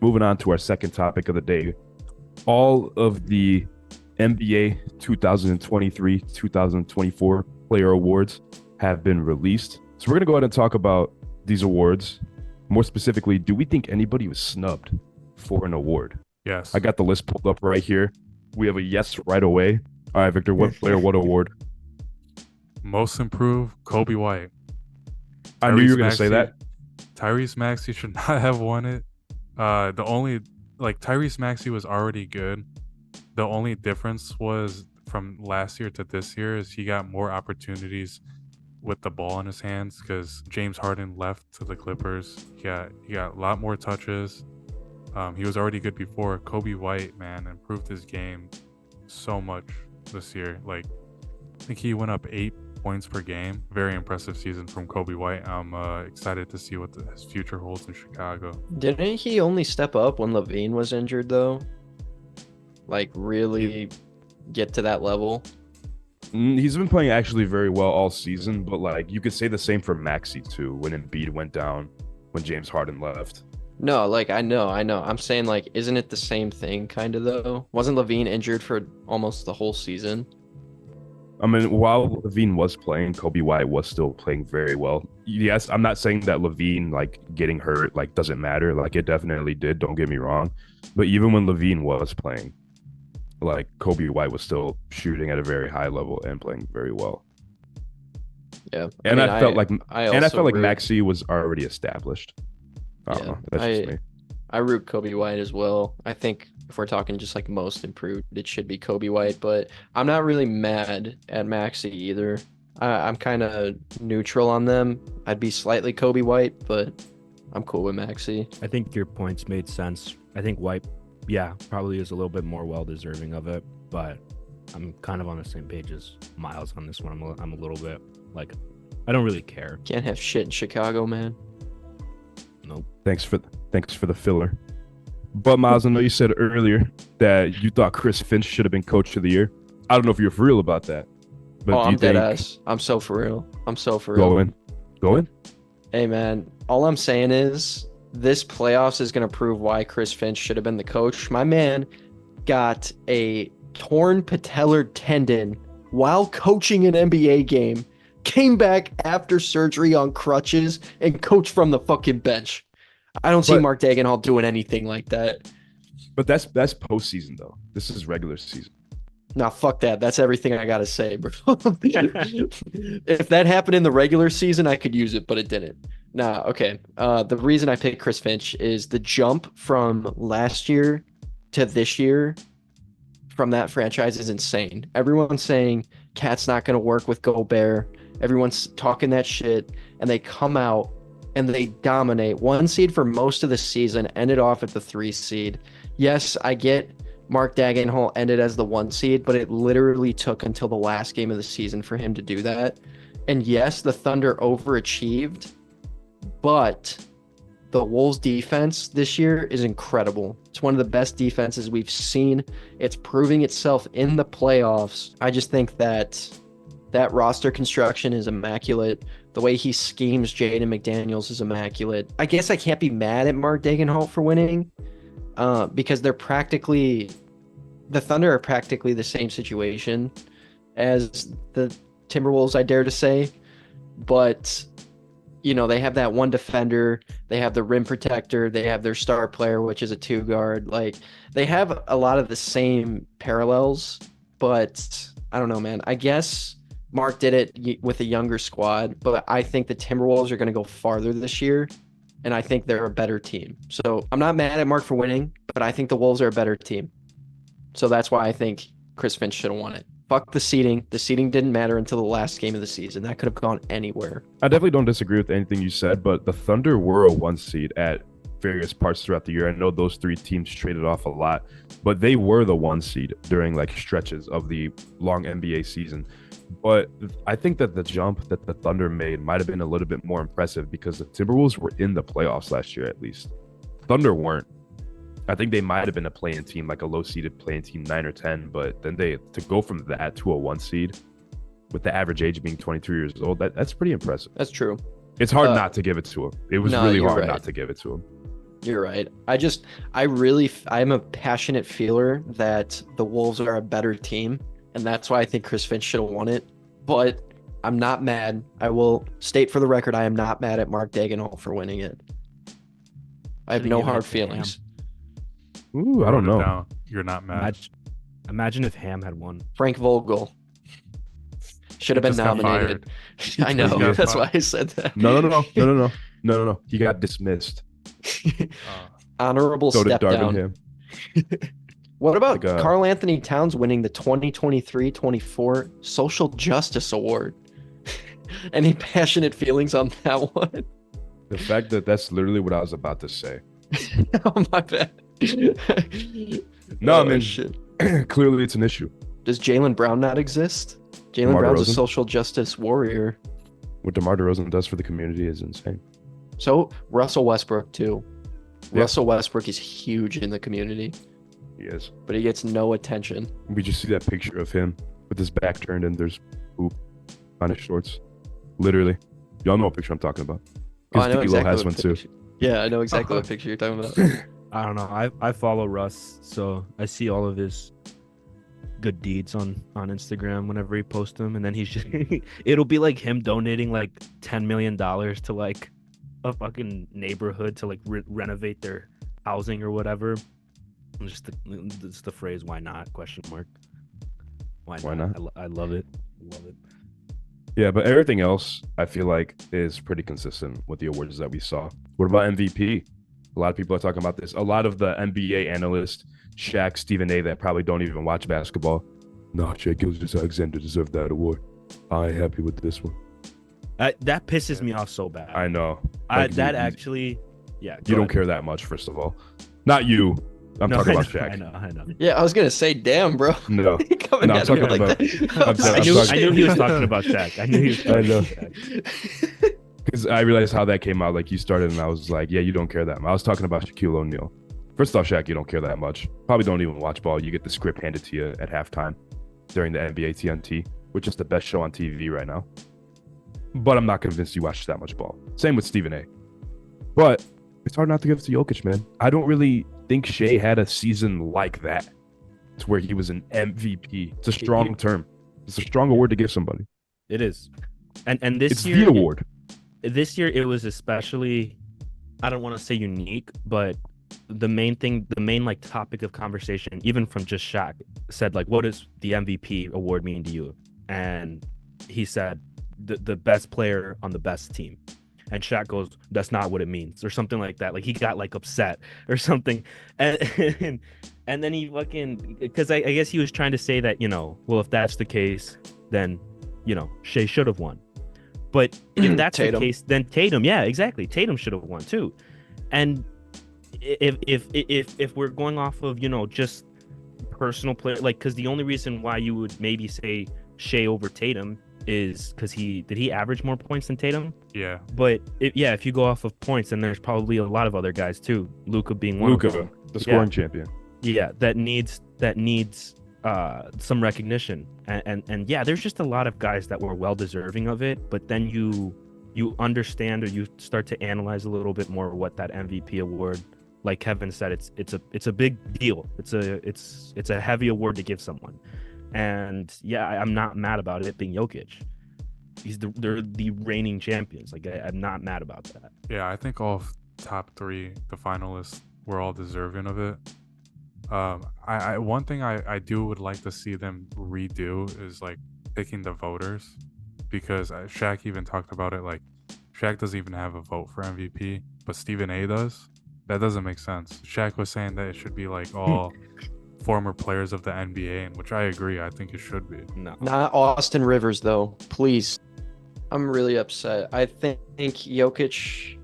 moving on to our second topic of the day. All of the NBA 2023-2024 player awards have been released. So we're going to go ahead and talk about these awards. More specifically, do we think anybody was snubbed for an award? Yes. I got the list pulled up right here. We have a yes right away. All right, Victor, what player, what award? Most improved, Kobe White. I knew you were going to say that. Tyrese Maxey should not have won it. Tyrese Maxey was already good. The only difference was from last year to this year is he got more opportunities with the ball in his hands because James Harden left to the Clippers. He got a lot more touches. He was already good before. Kobe White, man, improved his game so much this year. Like, I think he went up 8 points per game. Very impressive season from Kobe White. I'm excited to see what his future holds in Chicago. Didn't he only step up when Levine was injured, though? Like, really get to that level? He's been playing actually very well all season, but like you could say the same for Maxey too when Embiid went down, when James Harden left. No, like, I know. I'm saying, like, isn't it the same thing, kind of, though? Wasn't Levine injured for almost the whole season? I mean, while Levine was playing, Kobe White was still playing very well. Yes, I'm not saying that Levine, like, getting hurt, like, doesn't matter. Like, it definitely did, don't get me wrong. But even when Levine was playing, like, Kobe White was still shooting at a very high level and playing very well. Yeah. I felt like root, Maxey was already established. I don't know. That's just me. I root Kobe White as well. I think if we're talking just like most improved, it should be Kobe White, but I'm not really mad at Maxey either. I'm kind of neutral on them. I'd be slightly Kobe White, but I'm cool with Maxey. I think your points made sense. I think White, yeah, probably is a little bit more well-deserving of it, but I'm kind of on the same page as Miles on this one. I'm a little bit like, I don't really care. Can't have shit in Chicago, man. Nope. Thanks for the filler. But Miles, I know you said earlier that you thought Chris Finch should have been coach of the year. I don't know if you're for real about that. But I'm dead ass. I'm so for real. Go in. Hey, man, all I'm saying is this playoffs is going to prove why Chris Finch should have been the coach. My man got a torn patellar tendon while coaching an NBA game, came back after surgery on crutches, and coached from the fucking bench. I don't see Mark Dagenhall doing anything like that. But that's postseason, though. This is regular season. Nah, fuck that. That's everything I gotta say, bro. If that happened in the regular season, I could use it, but it didn't. Nah, okay. The reason I picked Chris Finch is the jump from last year to this year from that franchise is insane. Everyone's saying Cat's not going to work with Gobert. Everyone's talking that shit, and they come out and they dominate. 1 seed for most of the season, ended off at the 3 seed. Yes, I get Mark Dagenhall ended as the 1 seed, but it literally took until the last game of the season for him to do that. And yes, the Thunder overachieved, but the Wolves defense this year is incredible. It's one of the best defenses we've seen. It's proving itself in the playoffs. I just think that roster construction is immaculate. The way he schemes Jaden McDaniels is immaculate. I guess I can't be mad at Mark Dagenhall for winning because the Thunder are practically the same situation as the Timberwolves, I dare to say. But, you know, they have that one defender. They have the rim protector. They have their star player, which is a 2 guard. Like, they have a lot of the same parallels, but I don't know, man. I guess Mark did it with a younger squad, but I think the Timberwolves are going to go farther this year, and I think they're a better team. So I'm not mad at Mark for winning, but I think the Wolves are a better team. So that's why I think Chris Finch should have won it. Fuck the seeding. The seeding didn't matter until the last game of the season. That could have gone anywhere. I definitely don't disagree with anything you said, but the Thunder were a 1 seed at various parts throughout the year. I know those 3 teams traded off a lot, but they were the 1 seed during like stretches of the long NBA season. But I think that the jump that the Thunder made might have been a little bit more impressive because the Timberwolves were in the playoffs last year, at least. Thunder weren't. I think they might have been a play-in team, like a low-seeded play-in team, 9 or 10. But then to go from that to a 1 seed with the average age being 23 years old, that's pretty impressive. That's true. It's hard not to give it to him. It was really hard not to give it to him. You're right. I'm a passionate feeler that the Wolves are a better team, and that's why I think Chris Finch should have won it. But I'm not mad. I will state for the record, I am not mad at Mark Daigneault for winning it. I have Should've no given hard it to Ham. feelings. Ooh, I Wrote don't it know. down. You're not mad. Imagine if Ham had won. Frank Vogel should have He been just got nominated. I know. Yeah. That's why I said that. No. He got dismissed. Honorable So did step down. Darvin Ham. What about Like, Karl Anthony Towns winning the 2023-24 Social Justice Award? Any passionate feelings on that one? The fact that that's literally what I was about to say. Oh, my bad. No, Oh, I mean, shit. clearly it's an issue. Does Jaylen Brown not exist? Jaylen DeMar Brown's a DeRozan? social justice warrior. What DeMar DeRozan does for the community is insane. So Russell Westbrook too. Yeah. Russell Westbrook is huge in the community, He is. but he gets no attention. We just see that picture of him with his back turned and there's poop on his shorts. Literally. Y'all know what picture I'm talking about. Oh, I Because know D'Lo exactly has one what too. picture. Yeah, I know exactly what picture you're talking about. I don't know. I follow Russ, so I see all of his good deeds on Instagram whenever he posts them, and then he's just it'll be like him donating like $10 million to like a fucking neighborhood to like renovate their housing or whatever. And just the phrase "why not?" question mark. Why not? I love it. Love it. Yeah, but everything else I feel like is pretty consistent with the awards that we saw. What about MVP? A lot of people are talking about this. A lot of the NBA analysts, Shaq, Stephen A, that probably don't even watch basketball. No, Shaq Gilgeous-Alexander deserved that award. I ain't happy with this one. That pisses me off so bad. I know. Like, Actually, yeah. You don't ahead. care that much, first of all. Not you. I'm No, talking I about know, Shaq. I know. Yeah, I was gonna say, damn, bro. No. Coming No, I'm at me talking like about- that. I'm I knew he was talking about Shaq. I knew he was I talking know. about Shaq. Because I realized how that came out. Like, you started and I was like, yeah, you don't care that much. I was talking about Shaquille O'Neal. First off, Shaq, you don't care that much. Probably don't even watch ball. You get the script handed to you at halftime during the NBA TNT, which is the best show on TV right now. But I'm not convinced you watch that much ball. Same with Stephen A. But it's hard not to give it to Jokic, man. I don't really think Shea had a season like that. It's where he was an MVP. It's a strong term. It's a strong award to give somebody. It is, and this It's year the award. This year it was especially, I don't want to say unique, but the main like topic of conversation, even from just Shaq, said like, what does the MVP award mean to you? And he said the best player on the best team. And Shaq goes, that's not what it means, or something like that. Like he got like upset or something. And then he fucking, because I guess he was trying to say that, well, if that's the case, then, Shea should have won. But if that's the case, then Tatum, yeah, exactly. Tatum should have won too. And if we're going off of, just personal play, like, because the only reason why you would maybe say Shea over Tatum is because did he average more points than Tatum? Yeah. But if you go off of points, then there's probably a lot of other guys too. Luka being one of them. The scoring champion. Yeah, that needs some recognition. And yeah, there's just a lot of guys that were well deserving of it. But then you understand, or you start to analyze a little bit more what that MVP award, like Kevin said, it's a big deal. It's a heavy award to give someone. And yeah, I'm not mad about it being Jokic. They're the reigning champions. Like I'm not mad about that. Yeah, I think all top three, the finalists, were all deserving of it. One thing I would like to see them redo is like picking the voters, because Shaq even talked about it. Like Shaq doesn't even have a vote for MVP, but Stephen A does. That doesn't make sense. Shaq was saying that it should be like all former players of the NBA, and which I agree. I think it should be. No, Not Austin Rivers though. Please. I'm really upset. I think Jokic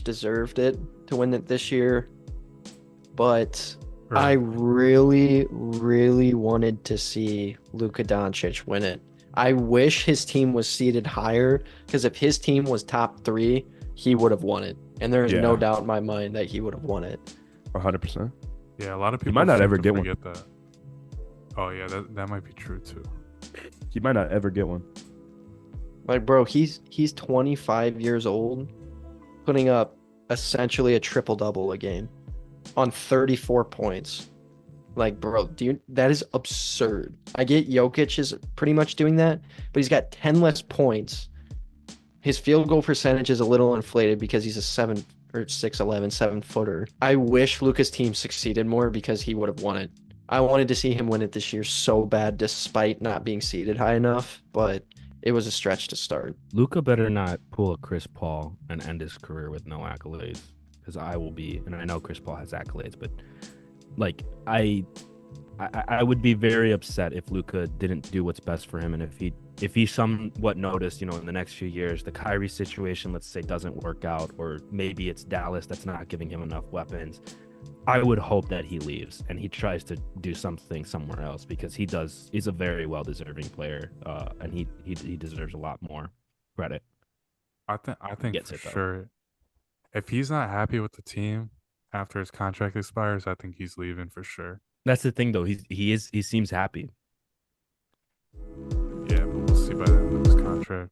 deserved it to win it this year. But I really, really wanted to see Luka Doncic win it. I wish his team was seated higher, because if his team was top 3, he would have won it. And there's no doubt in my mind that he would have won it. 100%. Yeah, a lot of people might not seem ever to get one. forget that. Oh yeah, that might be true too. He might not ever get one. Like, bro, he's 25 years old, putting up essentially a triple-double a game on 34 points. Like, bro, that is absurd. I get Jokic is pretty much doing that, but he's got 10 less points. His field goal percentage is a little inflated because he's a 6'11", 7-footer. I wish Luka's team succeeded more because he would have won it. I wanted to see him win it this year so bad, despite not being seeded high enough, but it was a stretch to start. Luka better not pull a Chris Paul and end his career with no accolades, because I will be, and I know Chris Paul has accolades, but like I would be very upset if Luka didn't do what's best for him, and if he somewhat noticed, in the next few years, the Kyrie situation, let's say, doesn't work out, or maybe it's Dallas that's not giving him enough weapons. I would hope that he leaves and he tries to do something somewhere else, because he's a very well-deserving player, and he deserves a lot more credit. I think Gets for it, though. sure, if he's not happy with the team after his contract expires, I think he's leaving for sure. That's the thing, though. He seems happy. Yeah, but we'll see by the end of his contract.